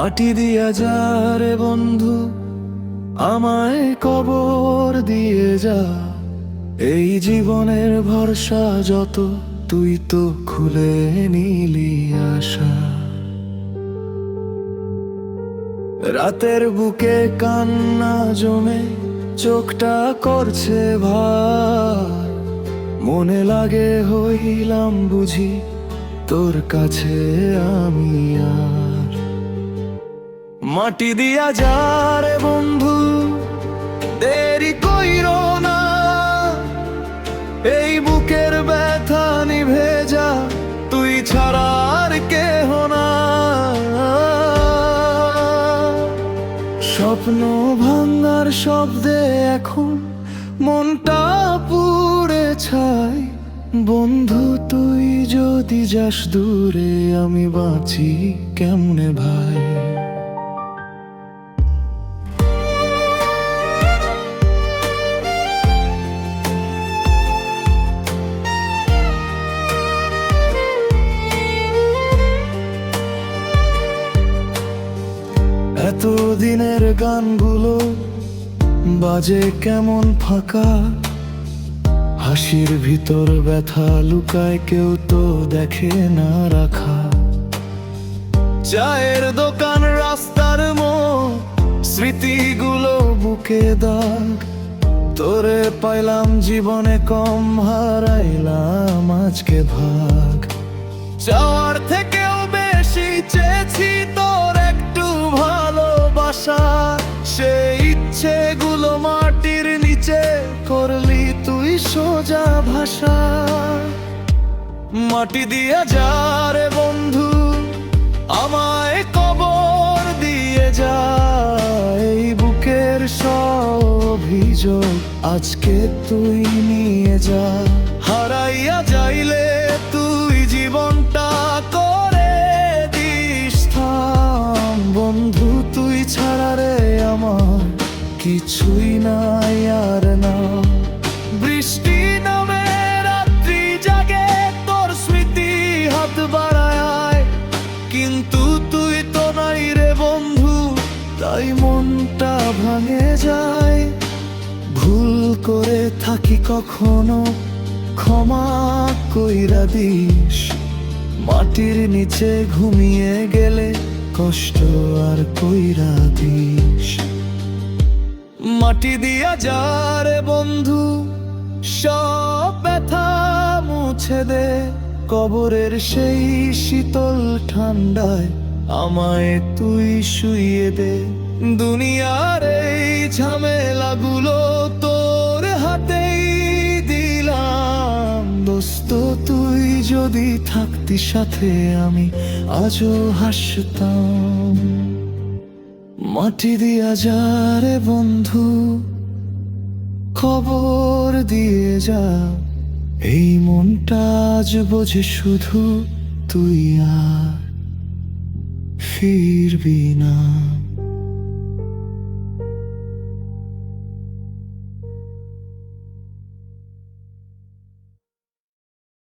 মাটি দিয়া যা রে বন্ধু, আমায় কবর দিয়ে যা। এই জীবনের ভরসা যত, তুই তো খুলে নিলি আশা। রাতের বুকে কান্না জমে চোখটা করছে ভার, মনে লাগে হইলাম বুঝি তোর কাছে আমি আর। মাটি দিয়া যা রে বন্ধু, দেরি কইরো না। এই বুকের ব্যথা নিভে যা, তুই ছাড়া আর কেহ না। স্বপ্ন ভাঙার শব্দে এখন মনটা পুড়ে ছাই। বন্ধু তুই যদি যাস দূরে, আমি বাঁচি কেমনে ভাই? এতদিনের গানগুলো বাজে কেমন ফাঁকা, হাসির ভিতর ব্যথা লুকায়, কেউ তো দেখে না রাখা। চায়ের দোকান, রাস্তার মোড়, স্মৃতিগুলো বুকে দাগ। তোরে পাইলাম জীবনে কম, হারাইলাম আজকে ভাগ। চাওয়ার থেকেও বেশি চেয়েছি তোর একটু ভালোবাসা। সেই ইচ্ছেগুলো মাটির নিচে করলি তুই সোজা ভাষা। মাটি দিয়া যা রে বন্ধু, আমায় কবর দিয়ে যা। এই বুকের সব অভিযোগ আজকে তুই নিয়ে যা। হারাইয়া যাইলে তুই জীবনটা করে দিস থাম। বন্ধু তুই ছাড়া রে আমার কিছুই নাই আর না। বৃষ্টি নামে রাত্রি জাগে, তোর স্মৃতি হাত বাড়ায়। কিন্তু তুই তো নাই রে বন্ধু, তাই মনটা ভাঙে যায়। ভুল করে থাকি কখনো, ক্ষমা কইরা দিস। মাটির নিচে ঘুমিয়ে গেলে কষ্ট আর কইরা দিস। মাটি দিয়া যা রে বন্ধু, সব ব্যথা মুছে দে। কবরের সেই শীতল ঠান্ডায় আমায় তুই শুইয়ে দে। দুনিয়ার এই ঝামেলাগুলো তোর হাতেই দিলাম। দোস্ত তুই যদি থাকতি সাথে, আমি আজও হাসতাম। মাটি দিয়া যা রে বন্ধু, খবর দিয়ে যা। এই মনটা আজ বোঝে শুধু, তুই আর ফিরবি না।